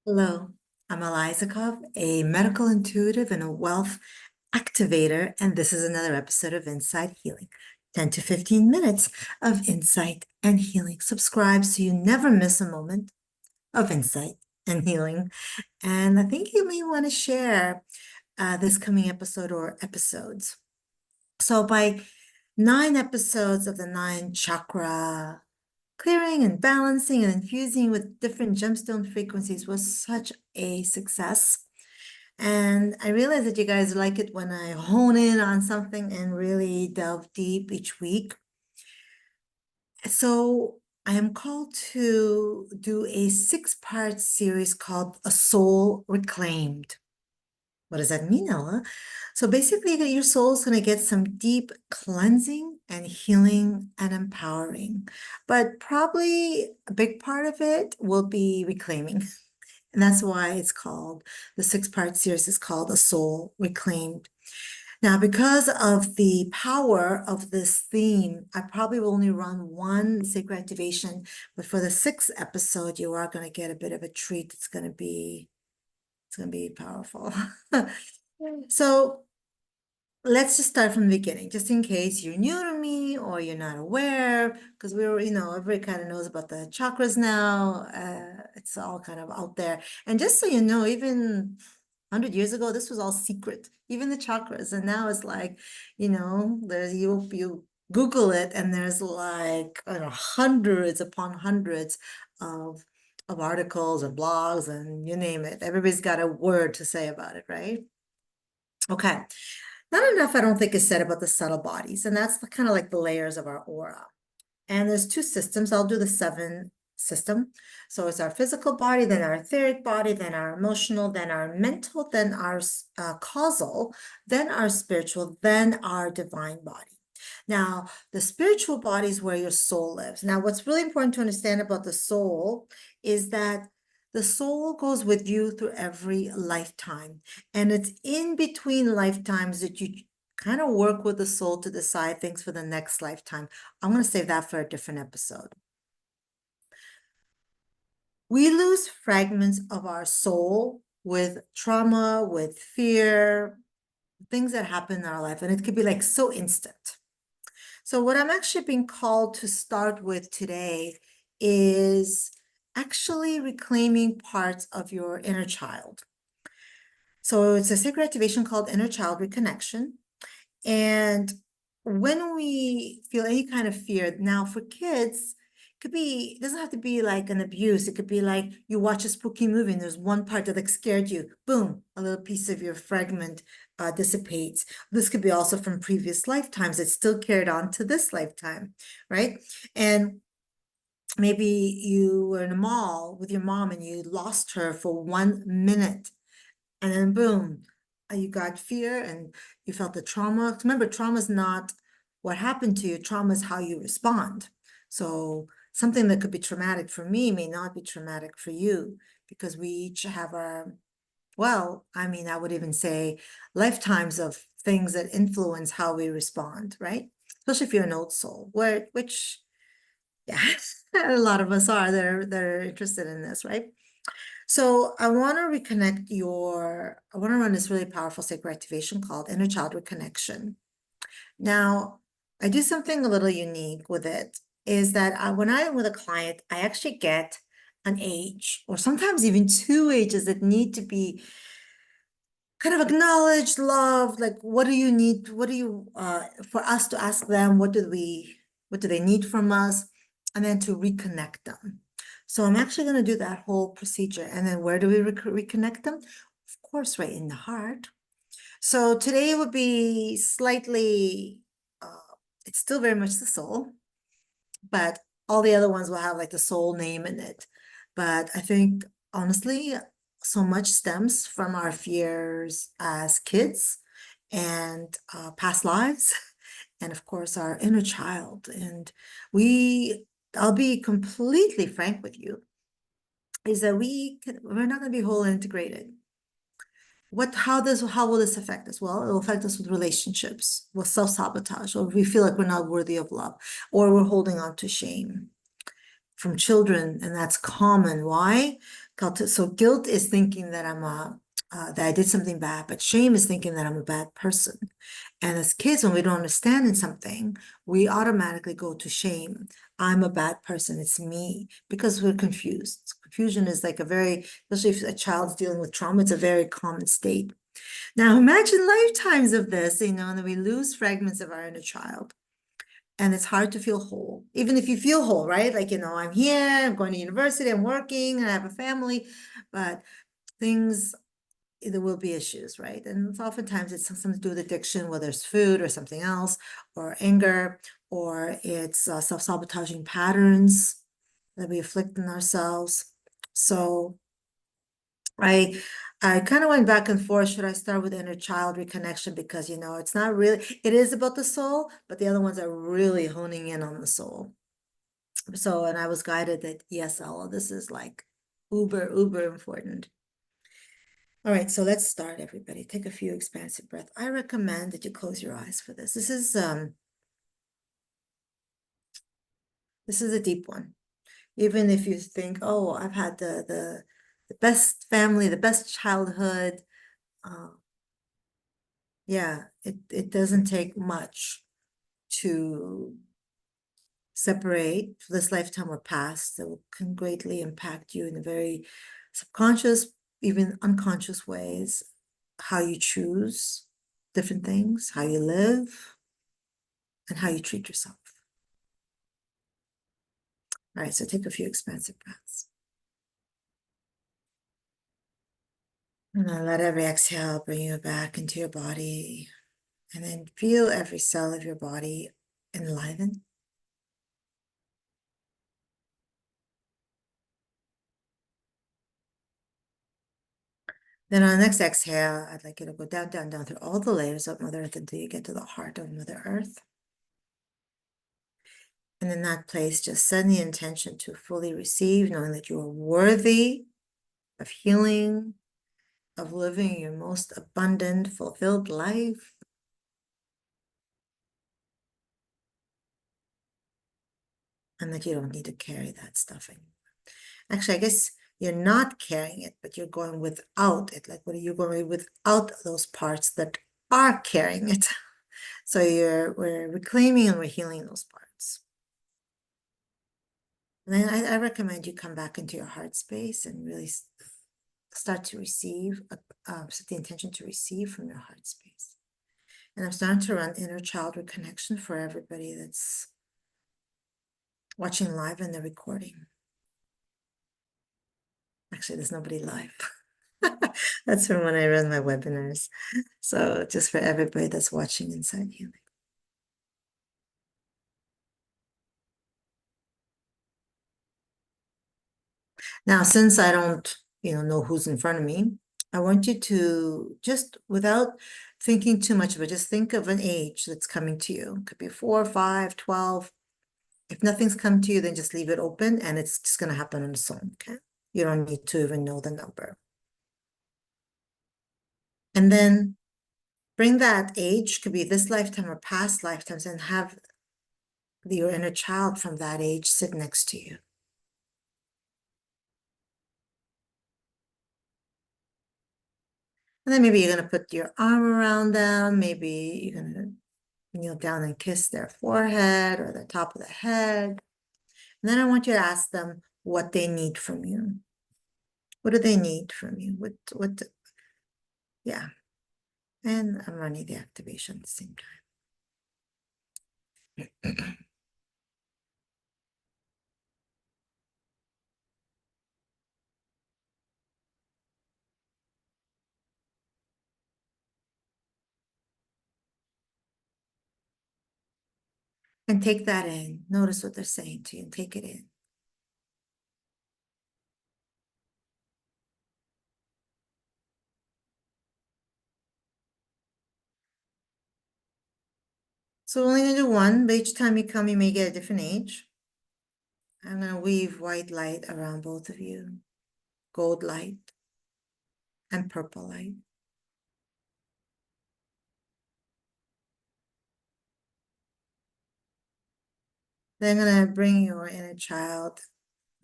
Hello, I'm Elizakov, a medical intuitive and a wealth activator, and this is another episode of Insight Healing. 10 to 15 minutes of insight and healing. Subscribe so you never miss a moment of insight and healing. And I think you may want to share this coming episode or episodes. So, by 9 episodes of the 9 chakra clearing and balancing and infusing with different gemstone frequencies was such a success. And I realize that you guys like it when I hone in on something and really delve deep each week. So I am called to do a 6-part series called A Soul Reclaimed. What does that mean, Ella? So basically, your soul's going to get some deep cleansing and healing and empowering. But probably a big part of it will be reclaiming. And that's why it's called, the 6-part series is called A Soul Reclaimed. Now, because of the power of this theme, I probably will only run one sacred activation, but for the 6th episode, you are going to get a bit of a treat. It's going to be powerful. So let's just start from the beginning, just in case you're new to me or you're not aware, because everybody kind of knows about the chakras now. It's all kind of out there. And just so you know, even 100 years ago, this was all secret, even the chakras. And now it's like, there's you Google it, and there's like, I don't know, hundreds upon hundreds of articles and blogs and you name it. Everybody's got a word to say about it, right? Okay. Not enough, I don't think, is said about the subtle bodies, and that's kind of like the layers of our aura. And there's 2 systems. I'll do the 7 system. So it's our physical body, then our etheric body, then our emotional, then our mental, then our causal, then our spiritual, then our divine body. Now, the spiritual body is where your soul lives. Now, what's really important to understand about the soul is that the soul goes with you through every lifetime. And it's in between lifetimes that you kind of work with the soul to decide things for the next lifetime. I'm going to save that for a different episode. We lose fragments of our soul with trauma, with fear, things that happen in our life, and it could be like so instant. So what I'm actually being called to start with today is actually reclaiming parts of your inner child. So it's a sacred activation called Inner Child Reconnection. And when we feel any kind of fear, now for kids, it doesn't have to be like an abuse. It could be like you watch a spooky movie and there's one part that like scared you. Boom, a little piece of your fragment dissipates. This could be also from previous lifetimes. It's still carried on to this lifetime, right? And maybe you were in a mall with your mom and you lost her for 1 minute. And then boom, you got fear and you felt the trauma. Remember, trauma is not what happened to you. Trauma is how you respond. So something that could be traumatic for me may not be traumatic for you, because we each have I would even say lifetimes of things that influence how we respond, right? Especially if you're an old soul, which, yeah, a lot of us are. They're interested in this, right? So I want to I want to run this really powerful sacred activation called Inner Child Reconnection. Now, I do something a little unique with it, is that when I'm with a client, I actually get an age, or sometimes even 2 ages that need to be kind of acknowledged, loved. Like, what do you need? For us to ask them, what do they need from us? And then to reconnect them. So I'm actually going to do that whole procedure. And then where do we reconnect them? Of course, right in the heart. So today would be slightly, it's still very much the soul, but all the other ones will have like the soul name in it. But I think, honestly, so much stems from our fears as kids and past lives, and of course, our inner child. And I'll be completely frank with you, is that we're not going to be whole and integrated. How will this affect us? Well, it'll affect us with relationships, with self-sabotage, or if we feel like we're not worthy of love, or we're holding on to shame from children, and that's common. Why? So guilt is thinking that that I did something bad, but shame is thinking that I'm a bad person. And as kids, when we don't understand in something, we automatically go to shame. I'm a bad person. It's me, because we're confused. Confusion is like especially if a child's dealing with trauma, it's a very common state. Now imagine lifetimes of this, and then we lose fragments of our inner child. And it's hard to feel whole, even if you feel whole, right? Like, I'm here, I'm going to university, I'm working, I have a family, but things, there will be issues, right? And oftentimes it's something to do with addiction, whether it's food or something else, or anger, or it's self-sabotaging patterns that we inflict on ourselves. So I kind of went back and forth. Should I start with inner child reconnection? Because, it's not really, it is about the soul, but the other ones are really honing in on the soul. So, and I was guided that, yes, all of this is like uber, uber important. All right, so let's start, everybody. Take a few expansive breaths. I recommend that you close your eyes for this. This is a deep one. Even if you think, oh, I've had the best family, the best childhood, yeah, it doesn't take much to separate this lifetime or past that can greatly impact you in a very subconscious, even unconscious ways, how you choose different things, how you live, and how you treat yourself. All right, so take a few expansive breaths. And then let every exhale bring you back into your body. And then feel every cell of your body enliven. Then on the next exhale, I'd like you to go down, down, down through all the layers of Mother Earth until you get to the heart of Mother Earth. And in that place, just set the intention to fully receive, knowing that you are worthy of healing, of living your most abundant, fulfilled life. And that you don't need to carry that stuff anymore. Actually, I guess you're not carrying it, but you're going without it. Like, what are you going without those parts that are carrying it? So we're reclaiming and we're healing those parts. And then I recommend you come back into your heart space and really start to receive, set the intention to receive from your heart space. And I'm starting to run inner child reconnection for everybody that's watching live in the recording. Actually, there's nobody live. That's from when I run my webinars. So just for everybody that's watching Inside Healing. Now, since I don't, know who's in front of me, I want you to just, without thinking too much of it, just think of an age that's coming to you. It could be 4, 5, 12. If nothing's come to you, then just leave it open and it's just going to happen on its own, okay? You don't need to even know the number. And then bring that age, could be this lifetime or past lifetimes, and have your inner child from that age sit next to you. And then maybe you're going to put your arm around them. Maybe you're going to kneel down and kiss their forehead or the top of the head. And then I want you to ask them what they need from you. What do they need from you? Yeah. And I'm running the activation at the same time. And take that in. Notice what they're saying to you and take it in. So we're only going to do one, but each time you come, you may get a different age. I'm going to weave white light around both of you, gold light and purple light. Then I'm going to bring your inner child,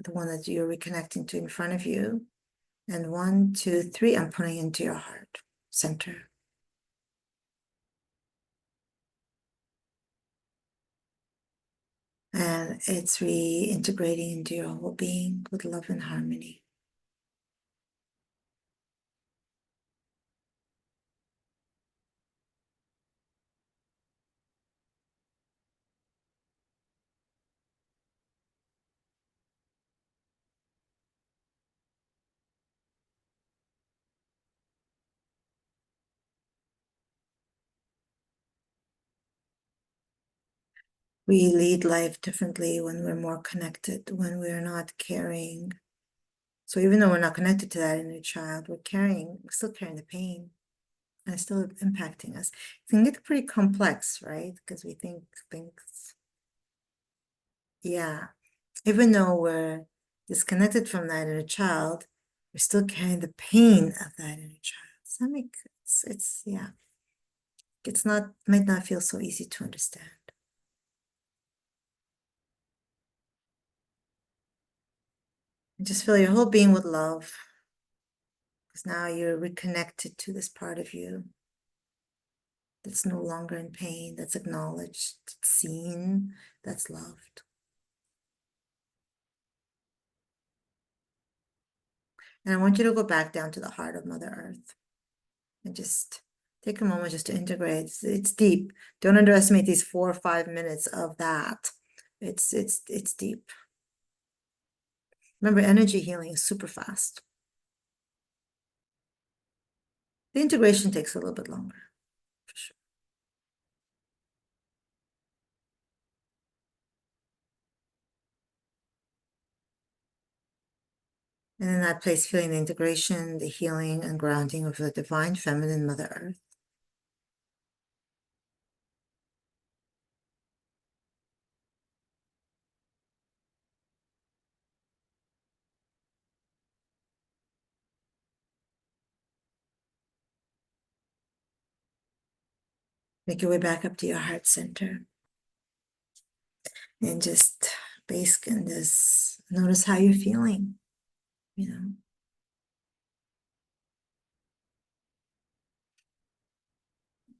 the one that you're reconnecting to, in front of you. And 1, 2, 3, I'm putting into your heart center. And it's reintegrating into your whole being with love and harmony. We lead life differently when we're more connected, when we're not carrying. So even though we're not connected to that inner child, we're still carrying the pain, and it's still impacting us. It can get pretty complex, right? Because we think things, yeah. Even though we're disconnected from that inner child, we're still carrying the pain of that inner child. Does that make it's yeah. Might not feel so easy to understand. And just fill your whole being with love, because now you're reconnected to this part of you that's no longer in pain, that's acknowledged, that's seen, that's loved. And I want you to go back down to the heart of Mother Earth and just take a moment just to integrate. It's deep. Don't underestimate these 4 or 5 minutes of that. It's deep. Remember, energy healing is super fast. The integration takes a little bit longer, for sure. And in that place, feeling the integration, the healing, and grounding of the divine feminine Mother Earth. Make your way back up to your heart center. And just bask in this. Notice how you're feeling, you know.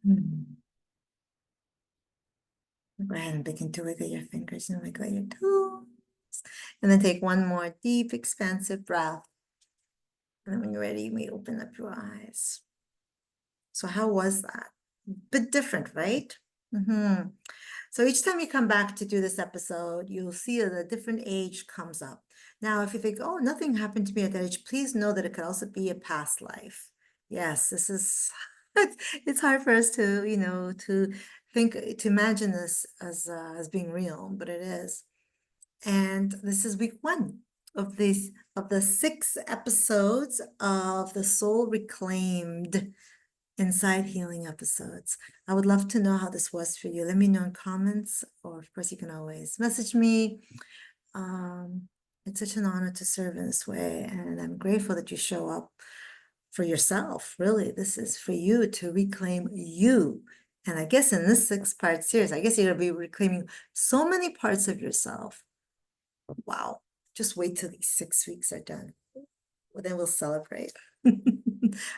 Hmm. Go ahead and begin to wiggle your fingers and wiggle your toes. And then take one more deep, expansive breath. And then when you're ready, you may open up your eyes. So how was that? Bit different, right? Mm-hmm. So each time you come back to do this episode, you'll see that a different age comes up. Now, if you think, oh, nothing happened to me at that age, please know that it could also be a past life. Yes, this is, it's hard for us to, to think, to imagine this as being real, but it is. And this is week 1 of the 6 episodes of the Soul Reclaimed Inside Healing episodes. I would love to know how this was for you. Let me know in comments, or of course you can always message me. It's such an honor to serve in this way, and I'm grateful that you show up for yourself. Really, this is for you to reclaim you. And I guess in this 6-part series, I guess you're gonna be reclaiming so many parts of yourself. Wow. Just wait till these 6 weeks are done. Well, then we'll celebrate.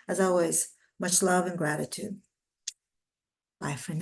As always, much love and gratitude. Bye for now.